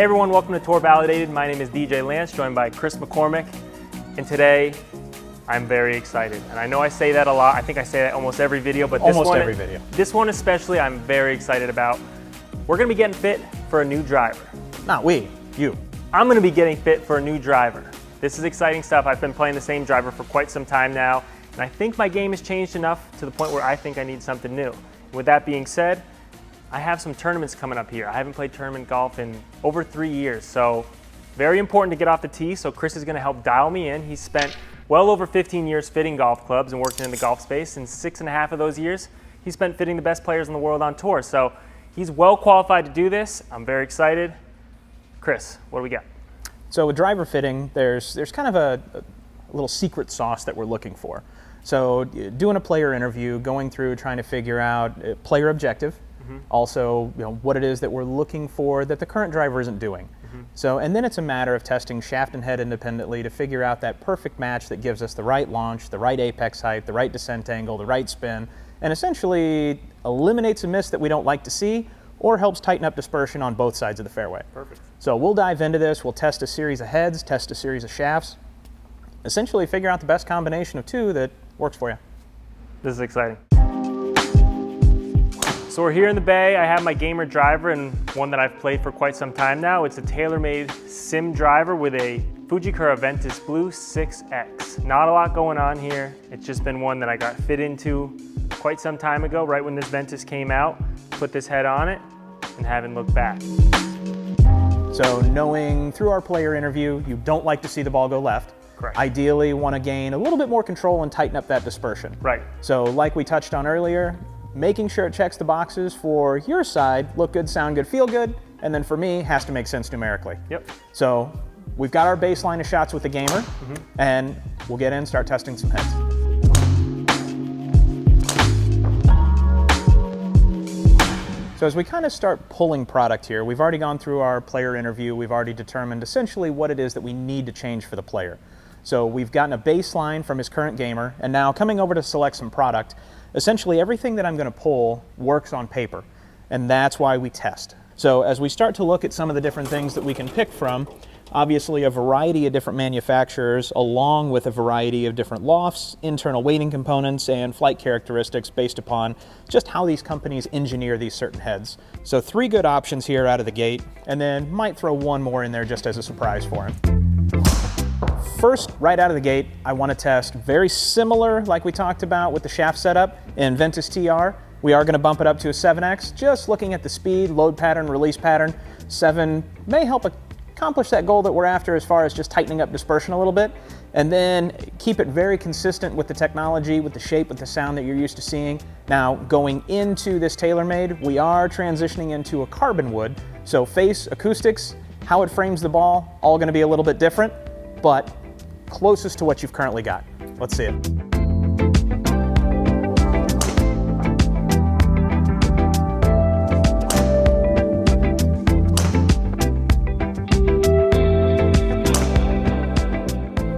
Hey everyone, welcome to Tour Validated. My name is DJ Lantz, joined by Kris McCormack, and today I'm very excited. And I know I say that a lot. I think I say that almost every video, but this one especially I'm very excited about. We're gonna be getting fit for a new driver. Not we, you. I'm gonna be getting fit for a new driver. This is exciting stuff. I've been playing the same driver for quite some time now, and I think my game has changed enough to the point where I think I need something new. With that being said, I have some tournaments coming up here. I haven't played tournament golf in over 3 years, so very important to get off the tee, so Kris is gonna help dial me in. He's spent well over 15 years fitting golf clubs and working in the golf space, and 6.5 of those years, he spent fitting the best players in the world on tour. So he's well qualified to do this. I'm very excited. Kris, what do we got? So with driver fitting, there's kind of a little secret sauce that we're looking for. So doing a player interview, going through trying to figure out player objective, also what it is that we're looking for that the current driver isn't doing. So, and then it's a matter of testing shaft and head independently to figure out that perfect match that gives us the right launch, the right apex height, the right descent angle, the right spin, and essentially eliminates a miss that we don't like to see or helps tighten up dispersion on both sides of the fairway. Perfect. So we'll dive into this, we'll test a series of heads, test a series of shafts, essentially figure out the best combination of two that works for you. This is exciting. So we're here in the Bay. I have my gamer driver and one that I've played for quite some time now. It's a Taylormade sim driver with a Fujikura Ventus Blue 6X. Not a lot going on here. It's just been one that I got fit into quite some time ago, right when this Ventus came out. Put this head on it and haven't looked back. So knowing through our player interview, you don't like to see the ball go left. Correct. Ideally want to gain a little bit more control and tighten up that dispersion. Right. So like we touched on earlier, making sure it checks the boxes for your side, look good, sound good, feel good, and then for me, has to make sense numerically. Yep. So we've got our baseline of shots with the gamer, and we'll get in, start testing some heads. So as we kind of start pulling product here, we've already gone through our player interview, we've already determined essentially what it is that we need to change for the player. So we've gotten a baseline from his current gamer, and now coming over to select some product, essentially everything that I'm going to pull works on paper, and that's why we test. So as we start to look at some of the different things that we can pick from, obviously a variety of different manufacturers along with a variety of different lofts, internal weighting components, and flight characteristics based upon just how these companies engineer these certain heads. So 3 good options here out of the gate, and then might throw one more in there just as a surprise for him. First, right out of the gate, I want to test very similar like we talked about with the shaft setup in Ventus TR. We are going to bump it up to a 7X, just looking at the speed, load pattern, release pattern. 7 may help accomplish that goal that we're after as far as just tightening up dispersion a little bit, and then keep it very consistent with the technology, with the shape, with the sound that you're used to seeing. Now, going into this Taylormade, we are transitioning into a carbon wood, so face, acoustics, how it frames the ball, all going to be a little bit different, but closest to what you've currently got. Let's see it.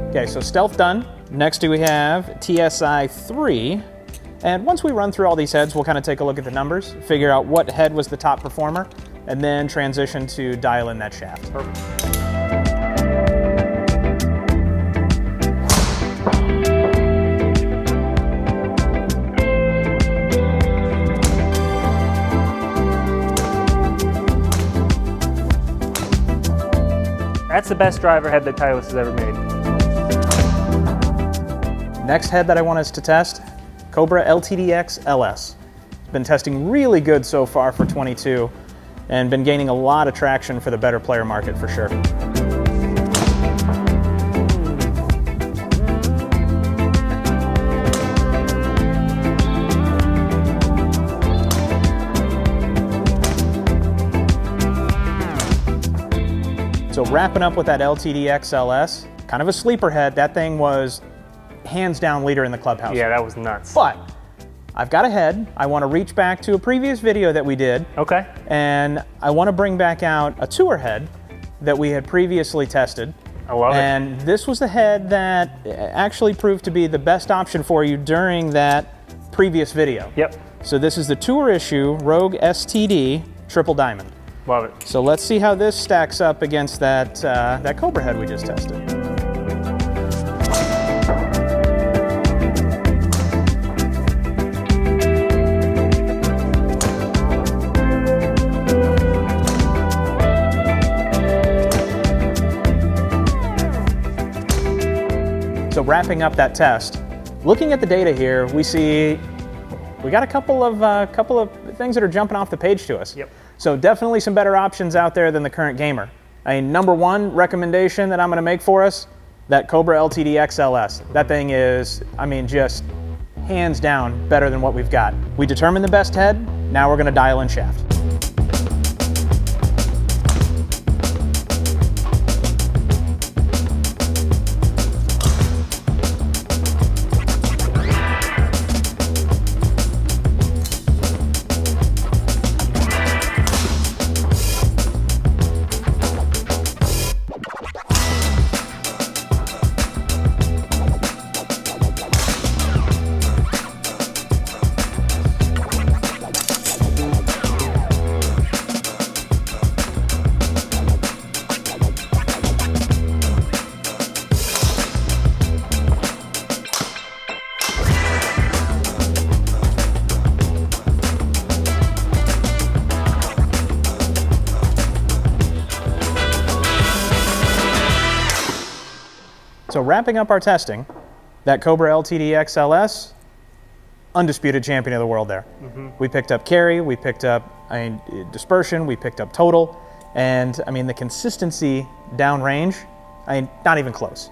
Okay, so stealth done. Next we have TSI 3. And once we run through all these heads, we'll kind of take a look at the numbers, figure out what head was the top performer, and then transition to dial in that shaft. Perfect. That's the best driver head that Titleist has ever made. Next head that I want us to test, Cobra LTDx LS. Been testing really good so far for 22 and been gaining a lot of traction for the better player market for sure. So wrapping up with that LTDx LS, kind of a sleeper head. That thing was hands down leader in the clubhouse. Yeah, that was nuts. But I've got a head. I want to reach back to a previous video that we did. Okay. And I want to bring back out a tour head that we had previously tested. I love it. And this was the head that actually proved to be the best option for you during that previous video. Yep. So this is the Tour Issue Rogue STD Triple Diamond. Love it. So let's see how this stacks up against that, that Cobra head we just tested. So wrapping up that test, looking at the data here, we see we got a couple of things that are jumping off the page to us. Yep. So definitely some better options out there than the current gamer. I mean, number one recommendation that I'm going to make for us, that Cobra LTDx LS. That thing is, I mean, just hands down better than what we've got. We determined the best head, now we're going to dial in shaft. So wrapping up our testing, that Cobra LTDx LS, undisputed champion of the world there. We picked up carry, we picked up dispersion, we picked up total, and I mean the consistency downrange, not even close.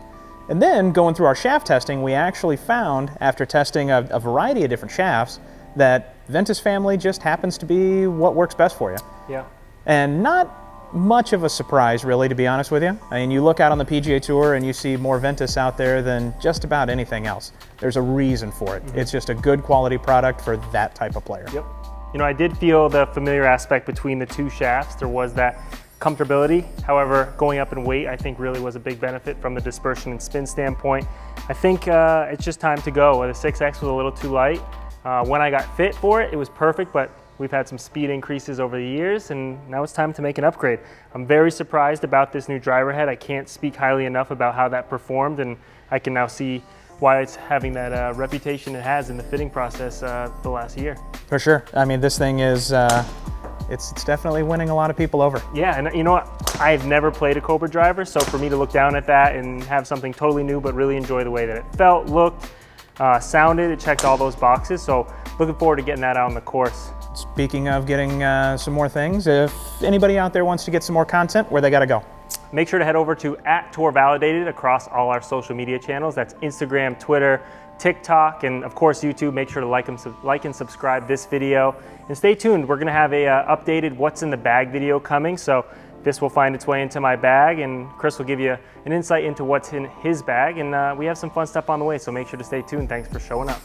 And then going through our shaft testing, we actually found, after testing a variety of different shafts, that Ventus family just happens to be what works best for you. Yeah. And not much of a surprise, really, to be honest with you. I mean, you look out on the PGA Tour and you see more Ventus out there than just about anything else. There's a reason for it. It's just a good quality product for that type of player. Yep. You know, I did feel the familiar aspect between the two shafts. There was that comfortability. However, going up in weight, I think really was a big benefit from the dispersion and spin standpoint. I think it's just time to go. The 6X was a little too light. When I got fit for it, it was perfect, but we've had some speed increases over the years, and now it's time to make an upgrade. I'm very surprised about this new driver head. I can't speak highly enough about how that performed, and I can now see why it's having that reputation it has in the fitting process the last year. For sure. I mean, this thing is, it's definitely winning a lot of people over. Yeah, and you know what? I've never played a Cobra driver, so for me to look down at that and have something totally new, but really enjoy the way that it felt, looked, sounded, it checked all those boxes, so looking forward to getting that out on the course. Speaking of getting some more things, if anybody out there wants to get some more content, where they got to go? Make sure to head over to @TourValidated across all our social media channels. That's Instagram, Twitter, TikTok, and of course YouTube. Make sure to like and subscribe this video. And stay tuned. We're going to have a updated what's in the bag video coming. So this will find its way into my bag, and Kris will give you an insight into what's in his bag. And we have some fun stuff on the way, so make sure to stay tuned. Thanks for showing up.